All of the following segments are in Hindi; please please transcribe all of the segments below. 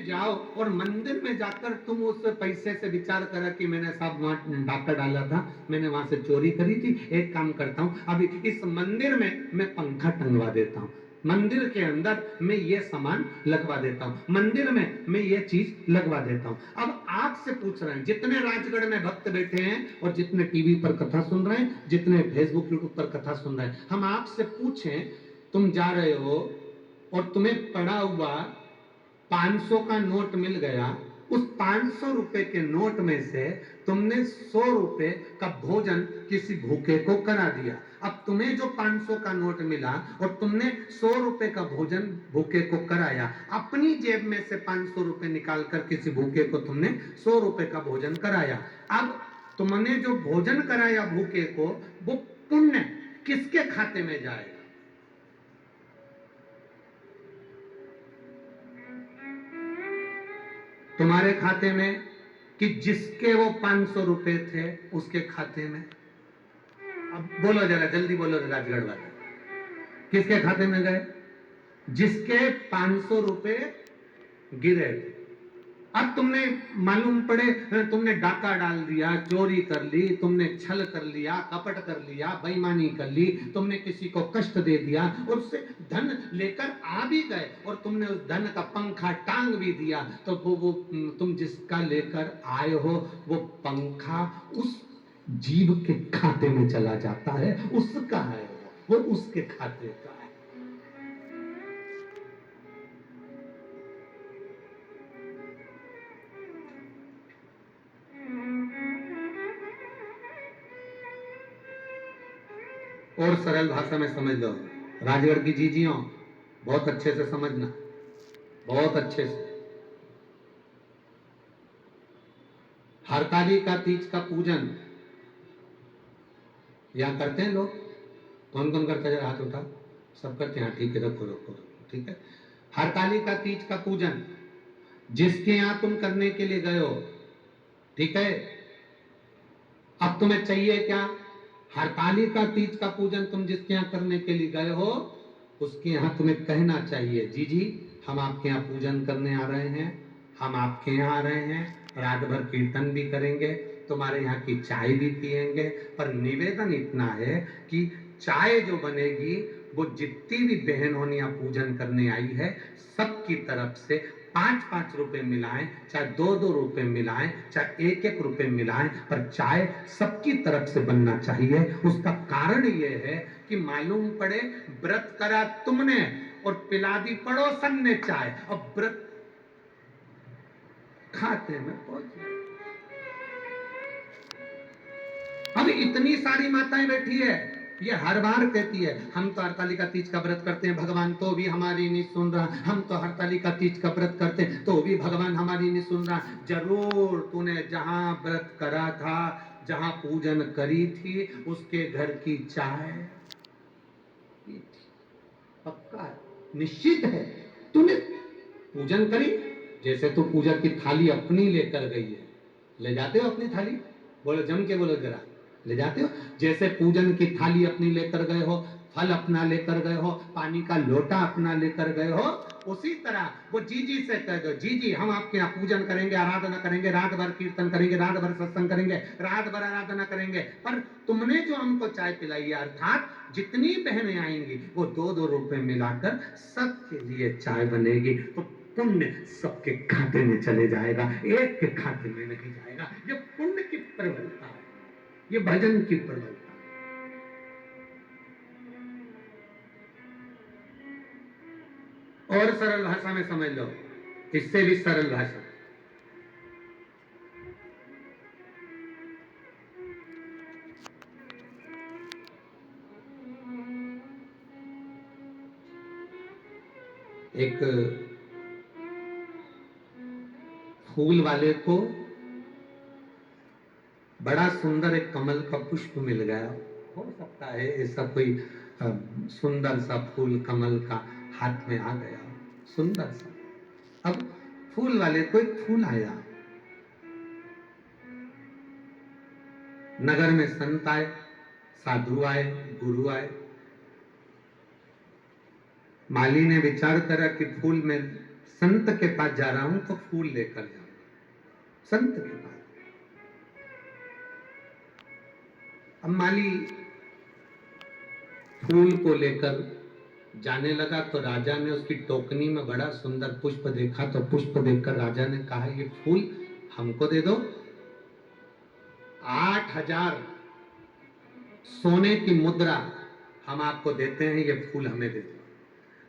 जाओ और मंदिर में जाकर तुम उस पैसे से विचार करा कि मैंने साहब वहां डाका डाला था, मैंने वहां से चोरी करी थी, एक काम करता हूं अभी इस मंदिर में मैं पंखा टंगवा देता हूं, मंदिर के अंदर मैं ये सामान लगवा देता हूं, मंदिर में मैं ये चीज लगवा देता हूं। अब आपसे पूछ रहे हैं, जितने राजगढ़ में भक्त बैठे हैं और जितने टीवी पर कथा सुन रहे हैं, जितने फेसबुक यूट्यूब पर कथा सुन रहे हैं, हम आपसे पूछें, तुम जा रहे हो और तुम्हें पड़ा हुआ 500 का नोट मिल गया, उस 500 रुपए के नोट में से तुमने 100 रुपए का भोजन किसी भूखे को करा दिया। अब तुम्हें जो 500 का नोट मिला और तुमने 100 रुपए का भोजन भूखे को कराया, अपनी जेब में से 500 रुपए निकालकर किसी भूखे को तुमने 100 रुपए का भोजन कराया। अब तुमने जो भोजन कराया भूखे को, वो पुण्य किसके खाते में जाएगा? तुम्हारे खाते में कि जिसके वो 500 रुपए थे उसके खाते में? अब बोलो जरा जल्दी बोलो राजगढ़ वाले, किसके खाते में गए? जिसके 500 रुपए गिरे। अब तुमने मालूम पड़े तुमने डाका डाल दिया, चोरी कर ली, तुमने छल कर लिया, कपट कर लिया, बेईमानी कर ली, तुमने किसी को कष्ट दे दिया और उससे धन लेकर आ भी गए और तुमने उस धन का पंखा टांग भी दिया, तो वो तुम जिसका लेकर आए हो वो पंखा उस जीव के खाते में चला जाता है, उसका है वो उसके खाते का है। और सरल भाषा में समझ लो, राजगढ़ की जीजियों बहुत अच्छे से समझना, बहुत अच्छे से। हरतालिका तीज का पूजन या करते हैं लोग? कौन कौन करता है जरा हाथ उठा। सब करते हैं, ठीक है, रखो रखो रखो, ठीक है। हरतालिका तीज का पूजन जिसके यहां तुम करने के लिए गए हो, ठीक है, अब तुम्हें चाहिए क्या? हरतालिका तीज का पूजन तुम जिसके यहाँ करने के लिए गए हो, उसके यहाँ तुम्हें कहना चाहिए, जी जी हम आपके यहाँ पूजन करने आ रहे हैं, हम आपके यहाँ आ रहे हैं, रात भर कीर्तन भी करेंगे, तुम्हारे यहाँ की चाय भी पिएंगे, पर निवेदन इतना है कि चाय जो बनेगी वो जितनी भी बहन होनियां पूजन करने आई है सबकी तरफ से 5-5 रुपए मिलाएं, चाहे 2-2 रुपए मिलाएं, चाहे 1-1 रुपए मिलाएं, पर चाय सबकी तरफ से बनना चाहिए। उसका कारण यह है कि मालूम पड़े व्रत करा तुमने और पिला दी पड़ोसन ने चाय, और व्रत खाते में पहुंच। अब इतनी सारी माताएं बैठी है, ये हर बार कहती है हम तो हरतालिका तीज का व्रत करते हैं भगवान, तो भी हमारी नहीं सुन रहा, हम तो हरतालिका तीज का व्रत करते हैं तो भी भगवान हमारी नहीं सुन रहा। जरूर तूने जहां व्रत करा था, जहां पूजन करी थी, उसके घर की चाय पक्का है, निश्चित है। तूने पूजन करी, जैसे तू पूजा की थाली अपनी लेकर गई है, ले जाते हो अपनी थाली? बोलो जम के बोलो जरा, ले जाते हो? जैसे पूजन की थाली अपनी लेकर गए हो, फल अपना लेकर गए हो, पानी का लोटा अपना लेकर गए हो, उसी तरह वो जीजी से कह दो, जीजी हम आपके यहाँ पूजन करेंगे, आराधना करेंगे, रात भर कीर्तन करेंगे, रात भर सत्संग करेंगे, रात भर आराधना करेंगे, पर तुमने जो हमको चाय पिलाई है, अर्थात जितनी बहनें आएंगी वो 2-2 रुपए मिलाकर सबके लिए चाय बनेगी, तो पुण्य सबके खाते में चले जाएगा, एक के खाते में नहीं जाएगा। ये पुण्य की प्रबलता है, ये भजन की प्रबलता। और सरल भाषा में समझ लो, इससे भी सरल भाषा, एक फूल वाले को बड़ा सुंदर एक कमल का पुष्प मिल गया, हो सकता है ऐसा कोई सुंदर सा फूल कमल का हाथ में आ गया, सुंदर सा। अब फूल वाले को एक फूल आया, नगर में संत आए, साधु आए, गुरु आए, माली ने विचार करा कि फूल में संत के पास जा रहा हूं तो फूल लेकर जाऊंगा, संत के पास। अब माली फूल को लेकर जाने लगा तो राजा ने उसकी टोकनी में बड़ा सुंदर पुष्प देखा, तो पुष्प देखकर राजा ने कहा ये फूल हमको दे दो, 8,000 सोने की मुद्रा हम आपको देते हैं, ये फूल हमें दे दो।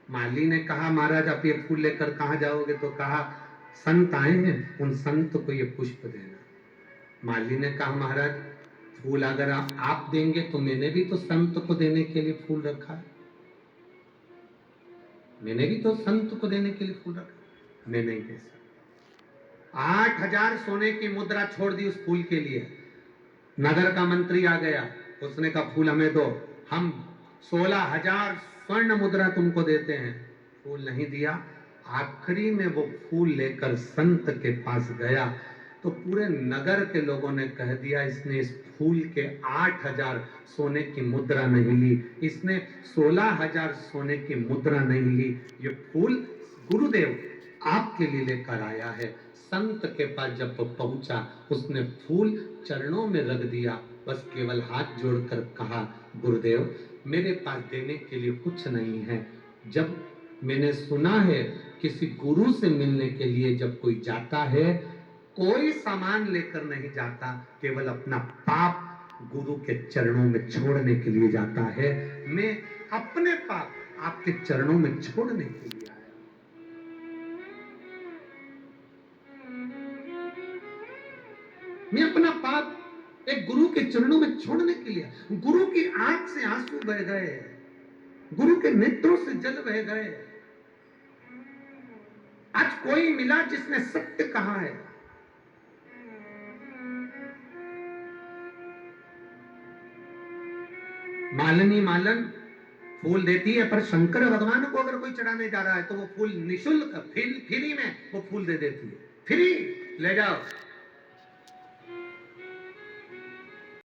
माली ने कहा महाराज आप ये फूल लेकर कहाँ जाओगे? तो कहा संत आए हैं, उन संत को ये पुष्प देना। माली ने कहा महाराज फूल अगर आप देंगे तो मैंने भी तो संत को देने के लिए फूल रखा है, मैंने भी तो संत को देने के लिए फूल रखा, मैं नहीं दे सकता। 8,000 सोने की मुद्रा छोड़ दी उस फूल के लिए। नगर का मंत्री आ गया, उसने कहा फूल हमें दो, हम 16,000 स्वर्ण मुद्रा तुमको देते हैं। फूल नहीं दिया। आखिरी में वो फूल लेकर संत के पास गया तो पूरे नगर के लोगों ने कह दिया इसने इस फूल के 8,000 सोने की मुद्रा नहीं ली, इसने 16,000 सोने की मुद्रा नहीं ली, ये फूल गुरुदेव आपके लिए लेकर आया है। संत के पास जब पहुंचा उसने फूल चरणों में रख दिया, बस केवल हाथ जोड़कर कहा गुरुदेव मेरे पास देने के लिए कुछ नहीं है। जब मैंने सुना है किसी गुरु से मिलने के लिए जब कोई जाता है कोई सामान लेकर नहीं जाता, केवल अपना पाप गुरु के चरणों में छोड़ने के लिए जाता है। मैं अपने पाप आपके चरणों में छोड़ने के लिए आया। मैं अपना पाप एक गुरु के चरणों में छोड़ने के लिए, गुरु की आंख से आंसू बह गए, गुरु के नेत्रों से जल बह गए। आज कोई मिला जिसने सत्य कहा है। मालिनी मालन फूल देती है, पर शंकर भगवान को अगर कोई चढ़ाने जा रहा है तो वो फूल निशुल्क फ्री में वो फूल दे देती है। फ्री ले जाओ,